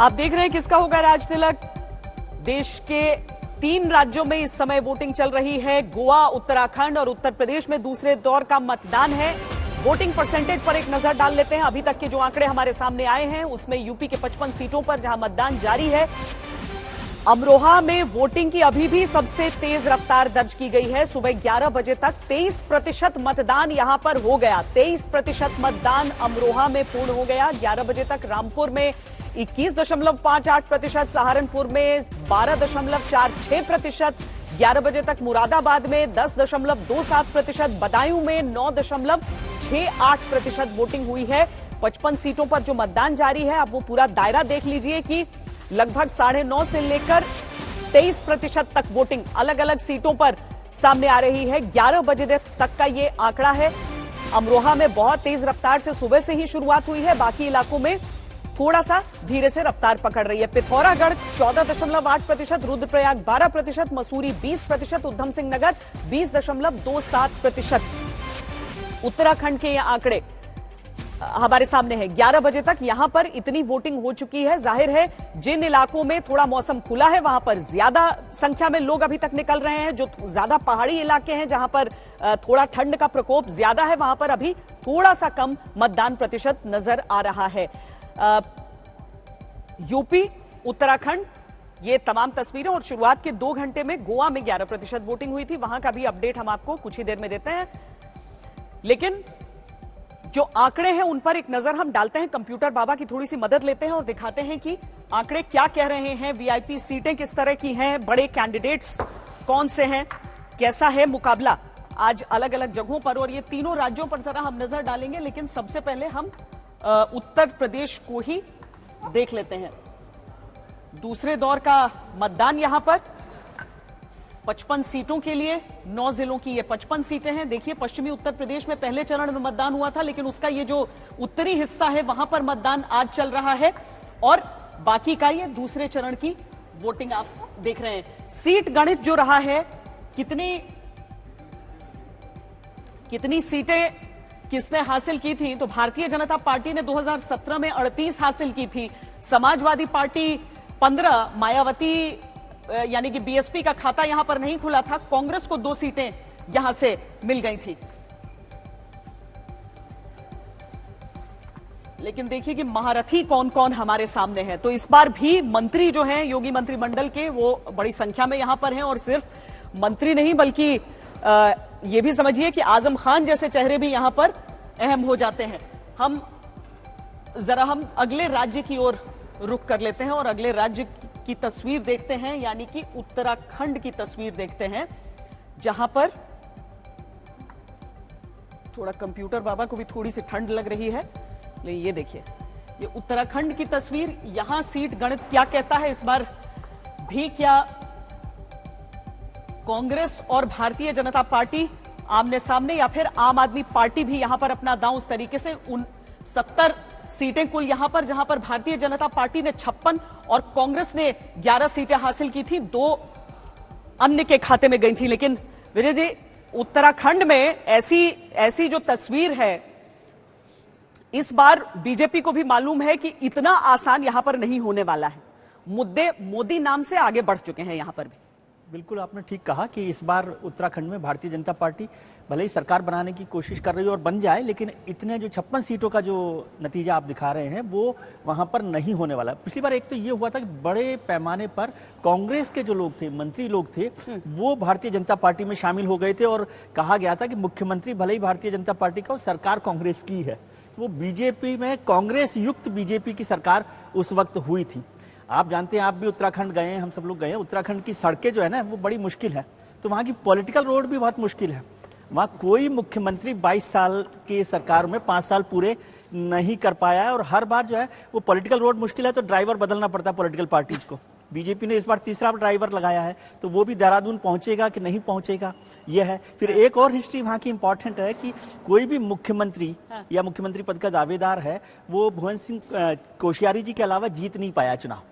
आप देख रहे हैं किसका होगा राज तिलक। देश के 3 राज्यों में इस समय वोटिंग चल रही है। गोवा, उत्तराखंड और उत्तर प्रदेश में दूसरे दौर का मतदान है। वोटिंग परसेंटेज पर एक नजर डाल लेते हैं। अभी तक के जो आंकड़े हमारे सामने आए हैं उसमें यूपी के 55 सीटों पर जहां मतदान जारी है, अमरोहा में वोटिंग की अभी भी सबसे तेज रफ्तार दर्ज की गई है। सुबह 11 बजे तक 23% मतदान यहां पर हो गया। 23% मतदान अमरोहा में पूर्ण हो गया। 11 बजे तक रामपुर में 21.58%, सहारनपुर में 12.46%, 11 बजे तक मुरादाबाद में 10.27%, बदायूं में 9.68% वोटिंग हुई है। 55 सीटों पर जो मतदान जारी है, अब वो पूरा दायरा देख लीजिए कि लगभग 9:30 से लेकर 23% तक वोटिंग अलग अलग सीटों पर सामने आ रही है। 11 बजे तक का ये आंकड़ा है। अमरोहा में बहुत तेज रफ्तार से सुबह से ही शुरुआत हुई है, बाकी इलाकों में थोड़ा सा धीरे से रफ्तार पकड़ रही है। पिथौरागढ़ 14.8%, रुद्रप्रयाग 12%, मसूरी 20%, उधम सिंह नगर 20.27%। उत्तराखंड के ये आंकड़े हमारे सामने है। 11 बजे तक यहां पर इतनी वोटिंग हो चुकी है। जाहिर है जिन इलाकों में थोड़ा मौसम खुला है वहां पर ज्यादा संख्या में लोग अभी तक निकल रहे हैं। जो ज्यादा पहाड़ी इलाके हैं जहां पर थोड़ा ठंड का प्रकोप ज्यादा है, वहां पर अभी थोड़ा सा कम मतदान प्रतिशत नजर आ रहा है। यूपी, उत्तराखंड, ये तमाम तस्वीरें। और शुरुआत के 2 घंटे में गोवा में 11% वोटिंग हुई थी। वहां का भी अपडेट हम आपको कुछ ही देर में देते हैं। लेकिन जो आंकड़े हैं उन पर एक नजर हम डालते हैं। कंप्यूटर बाबा की थोड़ी सी मदद लेते हैं और दिखाते हैं कि आंकड़े क्या कह रहे हैं। वीआईपी सीटें किस तरह की हैं, बड़े कैंडिडेट्स कौन से हैं, कैसा है मुकाबला आज अलग अलग जगहों पर। और ये तीनों राज्यों पर जरा हम नजर डालेंगे, लेकिन सबसे पहले हम उत्तर प्रदेश को ही देख लेते हैं। दूसरे दौर का मतदान यहां पर 55 सीटों के लिए 9 जिलों की ये 55 सीटें हैं। देखिए, पश्चिमी उत्तर प्रदेश में पहले चरण में मतदान हुआ था, लेकिन उसका ये जो उत्तरी हिस्सा है वहां पर मतदान आज चल रहा है। और बाकी का ये दूसरे चरण की वोटिंग आप देख रहे हैं। सीट गणित जो रहा है, कितनी सीटें किसने हासिल की थी, तो भारतीय जनता पार्टी ने 2017 में 38 हासिल की थी, समाजवादी पार्टी 15, मायावती यानी कि बीएसपी का खाता यहां पर नहीं खुला था, कांग्रेस को 2 सीटें यहां से मिल गई थी। लेकिन देखिए कि महारथी कौन कौन हमारे सामने है। तो इस बार भी मंत्री जो हैं योगी मंत्रिमंडल के, वो बड़ी संख्या में यहां पर हैं। और सिर्फ मंत्री नहीं बल्कि ये भी समझिए कि आजम खान जैसे चेहरे भी यहां पर अहम हो जाते हैं। हम अगले राज्य की ओर रुख कर लेते हैं और अगले राज्य की तस्वीर देखते हैं, यानी कि उत्तराखंड की तस्वीर देखते हैं, जहां पर थोड़ा कंप्यूटर बाबा को भी थोड़ी सी ठंड लग रही है। लेकिन ये देखिए, ये उत्तराखंड की तस्वीर। यहां सीट गणित क्या कहता है इस बार भी? क्या कांग्रेस और भारतीय जनता पार्टी आमने सामने, या फिर आम आदमी पार्टी भी यहां पर अपना दांव उस तरीके से? 70 सीटें कुल यहां पर, जहां पर भारतीय जनता पार्टी ने 56 और कांग्रेस ने 11 सीटें हासिल की थी, 2 अन्य के खाते में गई थी। लेकिन विजय जी, उत्तराखंड में ऐसी जो तस्वीर है, इस बार बीजेपी को भी मालूम है कि इतना आसान यहां पर नहीं होने वाला है। मुद्दे मोदी नाम से आगे बढ़ चुके हैं यहां पर भी। बिल्कुल आपने ठीक कहा कि इस बार उत्तराखंड में भारतीय जनता पार्टी भले ही सरकार बनाने की कोशिश कर रही है और बन जाए, लेकिन इतने जो 56 सीटों का जो नतीजा आप दिखा रहे हैं वो वहां पर नहीं होने वाला। पिछली बार एक तो ये हुआ था कि बड़े पैमाने पर कांग्रेस के जो लोग थे, मंत्री लोग थे, वो भारतीय जनता पार्टी में शामिल हो गए थे और कहा गया था कि मुख्यमंत्री भले ही भारतीय जनता पार्टी का और सरकार कांग्रेस की है। वो बीजेपी में कांग्रेस युक्त बीजेपी की सरकार उस वक्त हुई थी। आप जानते हैं, आप भी उत्तराखंड गए हैं, हम सब लोग गए हैं। उत्तराखंड की सड़कें जो है ना वो बड़ी मुश्किल है, तो वहाँ की पॉलिटिकल रोड भी बहुत मुश्किल है। वहाँ कोई मुख्यमंत्री 22 साल की सरकार में 5 साल पूरे नहीं कर पाया है और हर बार जो है वो पॉलिटिकल रोड मुश्किल है तो ड्राइवर बदलना पड़ता है पॉलिटिकल पार्टीज को। बीजेपी ने इस बार तीसरा ड्राइवर लगाया है, तो वो भी देहरादून पहुंचेगा कि नहीं पहुंचेगा यह है। फिर एक और हिस्ट्री वहां की इंपॉर्टेंट है कि कोई भी मुख्यमंत्री या मुख्यमंत्री पद का दावेदार है, वो भुवन सिंह कोश्यारी जी के अलावा जीत नहीं पाया चुनाव।